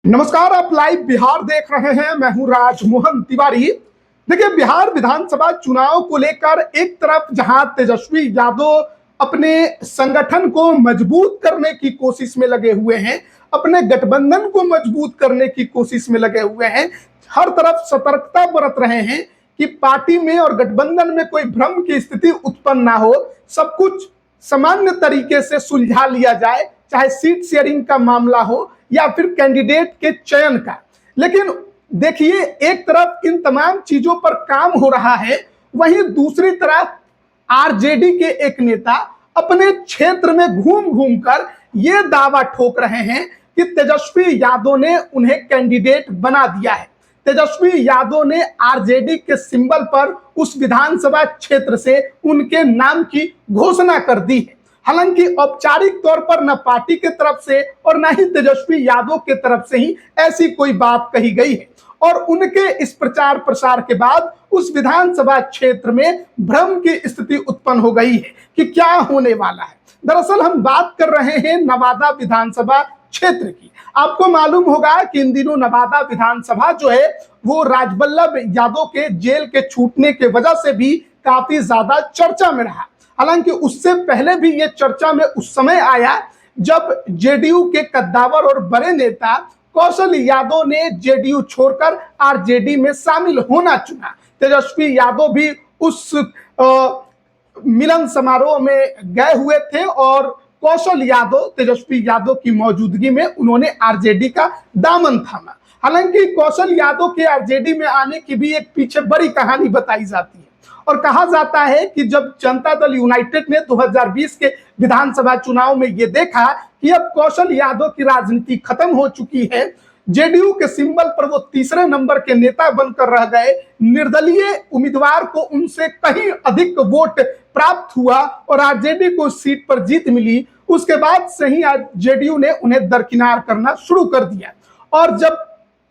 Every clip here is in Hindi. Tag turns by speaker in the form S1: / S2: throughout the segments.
S1: नमस्कार, आप लाइव बिहार देख रहे हैं। मैं हूं राजमोहन तिवारी। देखिए, बिहार विधानसभा चुनाव को लेकर एक तरफ जहां तेजस्वी यादव अपने संगठन को मजबूत करने की कोशिश में लगे हुए हैं, अपने गठबंधन को मजबूत करने की कोशिश में लगे हुए हैं, हर तरफ सतर्कता बरत रहे हैं कि पार्टी में और गठबंधन में कोई भ्रम की स्थिति उत्पन्न ना हो, सब कुछ सामान्य तरीके से सुलझा लिया जाए, चाहे सीट शेयरिंग का मामला हो या फिर कैंडिडेट के चयन का। लेकिन देखिए, एक तरफ इन तमाम चीजों पर काम हो रहा है, वहीं दूसरी तरफ आरजेडी के एक नेता अपने क्षेत्र में घूम घूम कर यह दावा ठोक रहे हैं कि तेजस्वी यादव ने उन्हें कैंडिडेट बना दिया है। तेजस्वी यादव ने आरजेडी के सिंबल पर उस विधानसभा क्षेत्र से उनके नाम की घोषणा कर दी है। हालांकि औपचारिक तौर पर न पार्टी के तरफ से और न ही तेजस्वी यादव के तरफ से ही ऐसी कोई बात कही गई है। और उनके इस प्रचार प्रसार के बाद उस विधानसभा क्षेत्र में भ्रम की स्थिति उत्पन्न हो गई है कि क्या होने वाला है। दरअसल हम बात कर रहे हैं नवादा विधानसभा क्षेत्र की। आपको मालूम होगा कि इन दिनों नवादा विधानसभा जो है वो राजबल्लभ यादव के जेल के छूटने के वजह से भी काफी ज्यादा चर्चा में रहा। हालांकि उससे पहले भी ये चर्चा में उस समय आया जब जेडीयू के कद्दावर और बड़े नेता कौशल यादव ने जेडीयू छोड़कर आरजेडी में शामिल होना चुना। तेजस्वी यादव भी उस मिलन समारोह में गए हुए थे और कौशल यादव तेजस्वी यादव की मौजूदगी में उन्होंने आरजेडी का दामन थामा। हालांकि कौशल यादव के आरजेडी में आने की भी एक पीछे बड़ी कहानी बताई जाती है और कहा जाता है कि जब जनता दल यूनाइटेड ने 2020 के विधानसभा चुनाव में यह देखा कि अब कौशल यादव की राजनीति खत्म हो चुकी है, जेडीयू के सिंबल पर वो तीसरे नंबर के नेता बनकर रह गए, निर्दलीय उम्मीदवार को उनसे कहीं अधिक वोट प्राप्त हुआ और आरजेडी को सीट पर जीत मिली। उसके बाद से ही आज जेडीयू ने उन्हें दरकिनार करना शुरू कर दिया और जब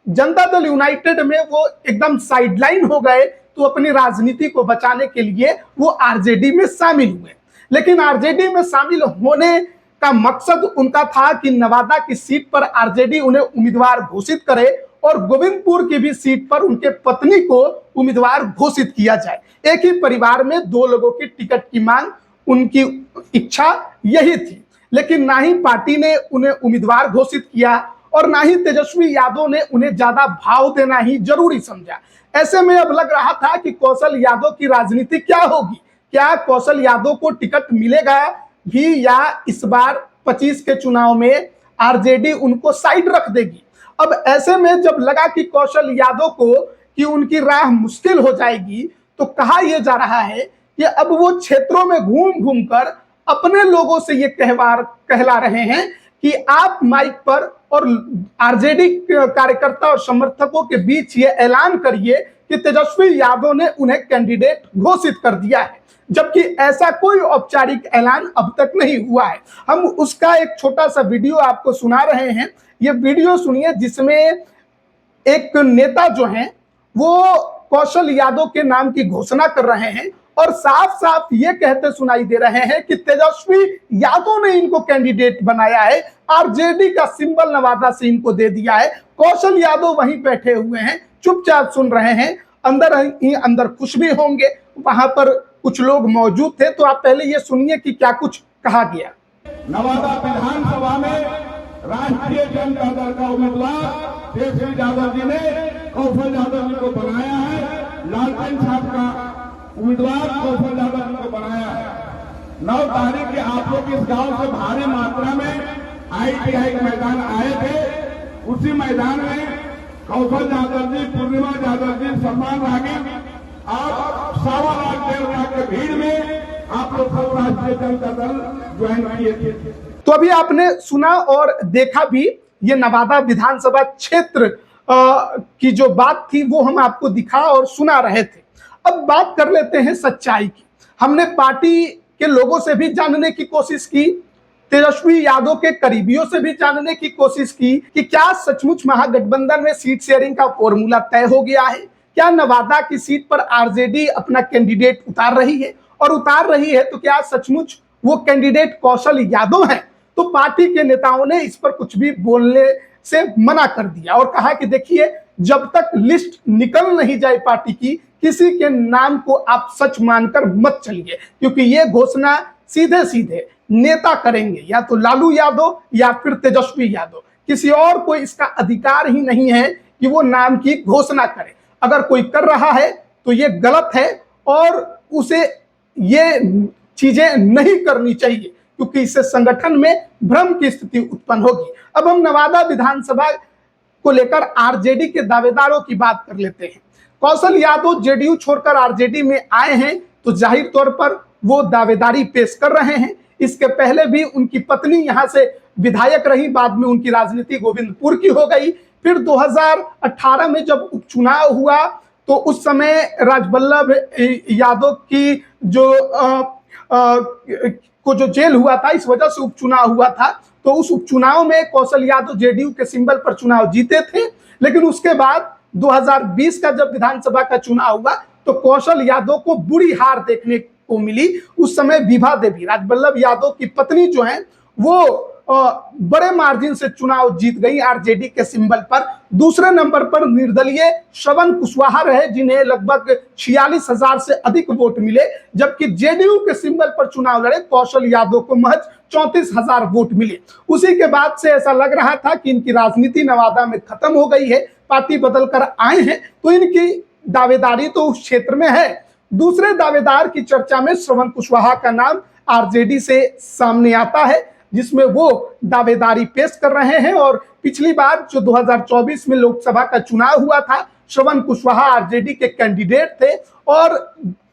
S1: जनता दल यूनाइटेड में वो एकदम साइडलाइन हो गए तो अपनी राजनीति को बचाने के लिए वो आरजेडी में शामिल हुए। लेकिन आरजेडी में शामिल होने का मकसद उनका था कि नवादा की सीट पर आरजेडी उन्हें उम्मीदवार घोषित करे और गोविंदपुर की भी सीट पर उनके पत्नी को उम्मीदवार घोषित किया जाए। एक ही परिवार में दो लोगों की टिकट की मांग, उनकी इच्छा यही थी। लेकिन ना ही पार्टी ने उन्हें उम्मीदवार घोषित किया और ना ही तेजस्वी यादव ने उन्हें ज्यादा भाव देना ही जरूरी समझा। ऐसे में अब लग रहा था कि कौशल यादव की राजनीति क्या होगी, क्या कौशल यादव को टिकट मिलेगा भी या इस बार 25 के चुनाव में आरजेडी उनको साइड रख देगी। अब ऐसे में जब लगा कि कौशल यादव को कि उनकी राह मुश्किल हो जाएगी तो कहा यह जा रहा है कि अब वो क्षेत्रों में घूम घूम कर अपने लोगों से ये कहला रहे हैं कि आप माइक पर और आरजेडी कार्यकर्ता और समर्थकों के बीच ये ऐलान करिए कि तेजस्वी यादव ने उन्हें कैंडिडेट घोषित कर दिया है, जबकि ऐसा कोई औपचारिक ऐलान अब तक नहीं हुआ है। हम उसका एक छोटा सा वीडियो आपको सुना रहे हैं। ये वीडियो सुनिए जिसमें एक नेता जो हैं वो कौशल यादव के नाम की घोषणा कर रहे हैं और साफ साफ ये कहते सुनाई दे रहे हैं कि तेजस्वी यादव ने इनको कैंडिडेट बनाया है, आरजेडी का सिंबल नवादा से इनको दे दिया है। कौशल यादव वहीं बैठे हुए हैं, चुपचाप सुन रहे हैं, अंदर ही अंदर खुश भी होंगे। वहां पर कुछ लोग मौजूद थे, तो आप पहले ये सुनिए कि क्या कुछ कहा गया।
S2: नवादा विधानसभा में राष्ट्रीय जनता दल का उम्मीदवार तेजस्वी यादव जी ने कौशल यादव जी को बनाया है, लालटेन छाप का उम्मीदवार कौशल यादव जी को बनाया है। 9 तारीख के आप लोग इस गांव से भारी मात्रा में आईटीआई के मैदान आए थे। उसी मैदान में कौशल यादव जी, पूर्णिमा यादव जी, सम्मान रागी और 1.25 लाख 1.5 लाख के भीड़ में आप लोग सब राष्ट्रीय जनता दल ज्वाइन किए थे।
S1: तो अभी आपने सुना और देखा भी, ये नवादा विधानसभा क्षेत्र की जो बात थी वो हम आपको दिखा और सुना रहे थे। अब बात कर लेते हैं सच्चाई की। हमने पार्टी के लोगों से भी जानने की कोशिश की, तेजस्वी यादव के करीबियों से भी जानने की कोशिश की कि क्या सचमुच महागठबंधन में सीट शेयरिंग का फॉर्मूला तय हो गया है, क्या नवादा की सीट पर आरजेडी अपना कैंडिडेट उतार रही है, और उतार रही है तो क्या सचमुच वो कैंडिडेट कौशल यादव हैं। तो पार्टी के नेताओं ने इस पर कुछ भी बोलने से मना कर दिया और कहा कि देखिए, जब तक लिस्ट निकल नहीं जाए पार्टी की, किसी के नाम को आप सच मानकर मत चलिए, क्योंकि ये घोषणा सीधे सीधे नेता करेंगे, या तो लालू यादव या फिर तेजस्वी यादव। किसी और को इसका अधिकार ही नहीं है कि वो नाम की घोषणा करे। अगर कोई कर रहा है तो ये गलत है और उसे ये चीजें नहीं करनी चाहिए, क्योंकि इससे संगठन में भ्रम की स्थिति उत्पन्न होगी। अब हम नवादा विधानसभा को लेकर आरजेडी के दावेदारों की बात कर लेते हैं। कौशल यादव जेडीयू छोड़कर आरजेडी में आए हैं, तो जाहिर तौर पर वो दावेदारी पेश कर रहे हैं। इसके पहले भी उनकी पत्नी यहां से विधायक रही, बाद में उनकी राजनीति गोविंदपुर की हो गई। फिर 2018 में जब उपचुनाव हुआ तो उस समय राजबल्लभ यादव की को जो जेल हुआ था, इस वजह से उपचुनाव हुआ था। तो उस उपचुनाव में कौशल यादव जेडीयू के सिंबल पर चुनाव जीते थे, लेकिन उसके बाद 2020 का जब विधानसभा का चुनाव हुआ तो कौशल यादव को बुरी हार देखने को मिली। उस समय विभा देवी, राजबल्लभ यादव की पत्नी जो है, वो बड़े मार्जिन से चुनाव जीत गई आरजेडी के सिंबल पर। दूसरे नंबर पर निर्दलीय श्रवण कुशवाहा रहे, जिन्हें लगभग 46,000 से अधिक वोट मिले, जबकि जेडीयू के सिंबल पर चुनाव लड़े कौशल यादव को महज 34,000 वोट मिले। उसी के बाद से ऐसा लग रहा था कि इनकी राजनीति नवादा में खत्म हो गई है, पार्टी बदल कर आए हैं तो इनकी दावेदारी तो उस क्षेत्र में है। दूसरे दावेदार की चर्चा में श्रवण कुशवाहा का नाम आरजेडी से सामने आता है, जिसमें वो दावेदारी पेश कर रहे हैं। और पिछली बार जो 2024 में लोकसभा का चुनाव हुआ था, श्रवण कुशवाहा आरजेडी के कैंडिडेट थे और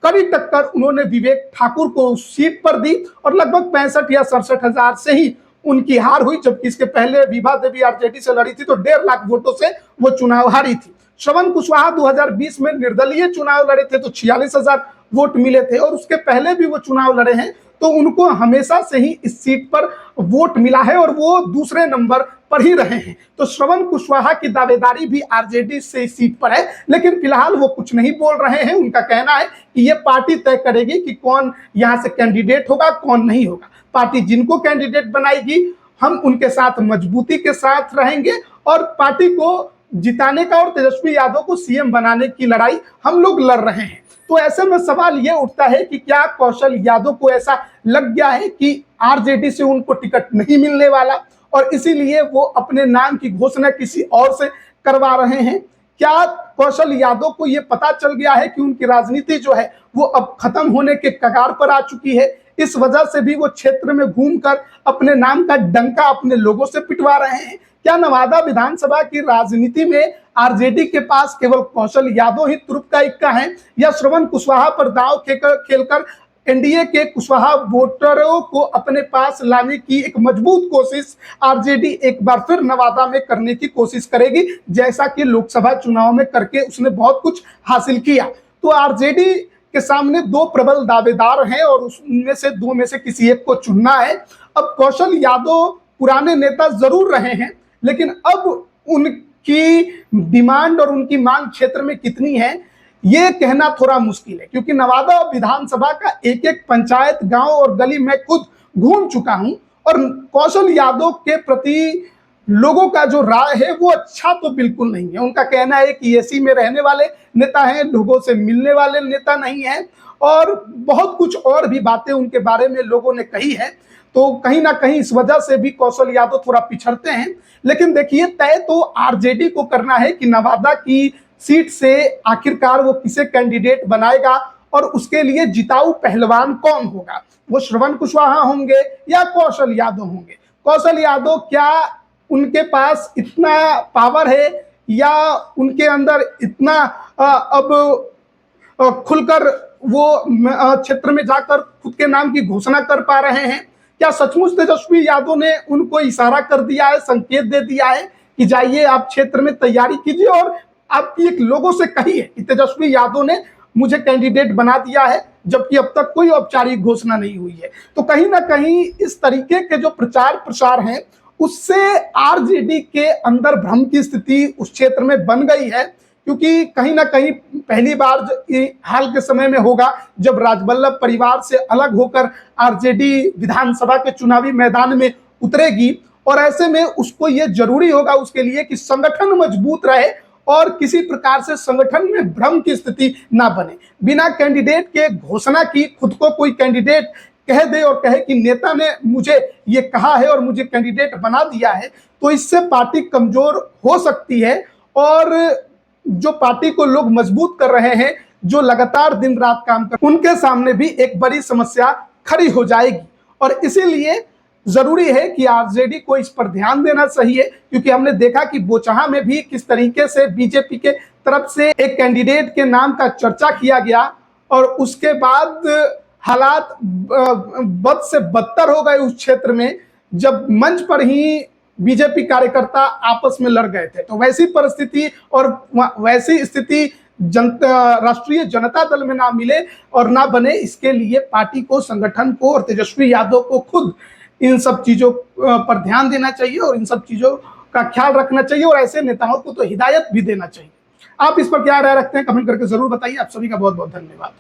S1: कड़ी टक्कर उन्होंने विवेक ठाकुर को उस सीट पर दी और लगभग 65 या 67 हजार से ही उनकी हार हुई, जबकि इसके पहले विभा देवी आरजेडी से लड़ी थी तो 1.5 लाख वोटों से वो चुनाव हारी थी। श्रवण कुशवाहा 2020 में निर्दलीय चुनाव लड़े थे तो 46,000 वोट मिले थे और उसके पहले भी वो चुनाव लड़े हैं, तो उनको हमेशा से ही इस सीट पर वोट मिला है और वो दूसरे नंबर पर ही रहे हैं। तो श्रवण कुशवाहा की दावेदारी भी आरजेडी से इस सीट पर है, लेकिन फिलहाल वो कुछ नहीं बोल रहे हैं। उनका कहना है कि ये पार्टी तय करेगी कि कौन यहाँ से कैंडिडेट होगा, कौन नहीं होगा। पार्टी जिनको कैंडिडेट बनाएगी हम उनके साथ मजबूती के साथ रहेंगे और पार्टी को जिताने का और तेजस्वी यादव को सीएम बनाने की लड़ाई हम लोग लड़ रहे हैं। तो ऐसे में सवाल ये उठता है कि क्या कौशल यादव को ऐसा लग गया है कि आरजेडी से उनको टिकट नहीं मिलने वाला और इसीलिए वो अपने नाम की घोषणा किसी और से करवा रहे हैं? क्या कौशल यादव को ये पता चल गया है कि उनकी राजनीति जो है वो अब खत्म होने के कगार पर आ चुकी है, इस वजह से भी वो क्षेत्र में घूमकर अपने नाम का डंका अपने लोगों से पिटवा रहे हैं? क्या नवादा विधानसभा की राजनीति में आरजेडी के पास केवल कौशल यादव ही तुरुप का इक्का है, या श्रवण कुशवाहा पर दांव खेलकर एनडीए के कुशवाहा वोटरों को अपने पास लाने की एक मजबूत कोशिश आरजेडी एक बार फिर नवादा में करने की कोशिश करेगी, जैसा कि लोकसभा चुनाव में करके उसने बहुत कुछ हासिल किया? तो आरजेडी के सामने दो प्रबल दावेदार हैं और उनमें से दो में से किसी एक को चुनना है। अब कौशल यादव पुराने नेता जरूर रहे हैं, लेकिन अब उनकी डिमांड और उनकी मांग क्षेत्र में कितनी है ये कहना थोड़ा मुश्किल है, क्योंकि नवादा विधानसभा का एक एक पंचायत, गांव और गली मैं खुद घूम चुका हूं और कौशल यादव के प्रति लोगों का जो राय है वो अच्छा तो बिल्कुल नहीं है। उनका कहना है कि एसी में रहने वाले नेता हैं, लोगों से मिलने वाले नेता नहीं हैं और बहुत कुछ और भी बातें उनके बारे में लोगों ने कही है। तो कहीं ना कहीं इस वजह से भी कौशल यादव थोड़ा पिछड़ते हैं। लेकिन देखिए, तय तो आरजेडी को करना है कि नवादा की सीट से आखिरकार वो किसे कैंडिडेट बनाएगा और उसके लिए जिताऊ पहलवान कौन होगा। वो श्रवण कुशवाहा होंगे या कौशल यादव होंगे? कौशल यादव क्या उनके पास इतना पावर है या उनके अंदर इतना अब खुलकर वो क्षेत्र में जाकर खुद के नाम की घोषणा कर पा रहे हैं? क्या सचमुच तेजस्वी यादव ने उनको इशारा कर दिया है, संकेत दे दिया है कि जाइए आप क्षेत्र में तैयारी कीजिए और आप एक लोगों से कहिए कि तेजस्वी यादव ने मुझे कैंडिडेट बना दिया है, जबकि अब तक कोई औपचारिक घोषणा नहीं हुई है? तो कहीं ना कहीं इस तरीके के जो प्रचार प्रसार हैं उससे आरजेडी के अंदर भ्रम की स्थिति उस क्षेत्र में बन गई है, क्योंकि कहीं ना कहीं पहली बार हाल के समय में होगा जब राजबल्लभ परिवार से अलग होकर आरजेडी विधानसभा के चुनावी मैदान में उतरेगी और ऐसे में उसको ये जरूरी होगा उसके लिए कि संगठन मजबूत रहे और किसी प्रकार से संगठन में भ्रम की स्थिति ना बने। बिना कैंडिडेट के घोषणा की खुद को कोई कैंडिडेट कह दे और कहे कि नेता ने मुझे ये कहा है और मुझे कैंडिडेट बना दिया है, तो इससे पार्टी कमजोर हो सकती है और जो पार्टी को लोग मजबूत कर रहे हैं, जो लगातार दिन रात काम कर, उनके सामने भी एक बड़ी समस्या खड़ी हो जाएगी। और इसीलिए जरूरी है कि आरजेडी को इस पर ध्यान देना चाहिए, क्योंकि हमने देखा कि बोचहा में भी किस तरीके से बीजेपी के तरफ से एक कैंडिडेट के नाम का चर्चा किया गया और उसके बाद हालात बद से बदतर हो गए उस क्षेत्र में, जब मंच पर ही बीजेपी कार्यकर्ता आपस में लड़ गए थे। तो वैसी परिस्थिति और वैसी स्थिति राष्ट्रीय जनता दल में ना मिले और ना बने, इसके लिए पार्टी को, संगठन को और तेजस्वी यादव को खुद इन सब चीजों पर ध्यान देना चाहिए और इन सब चीजों का ख्याल रखना चाहिए और ऐसे नेताओं को तो हिदायत भी देना चाहिए। आप इस पर क्या राय रखते हैं, कमेंट करके जरूर बताइए। आप सभी का बहुत बहुत धन्यवाद।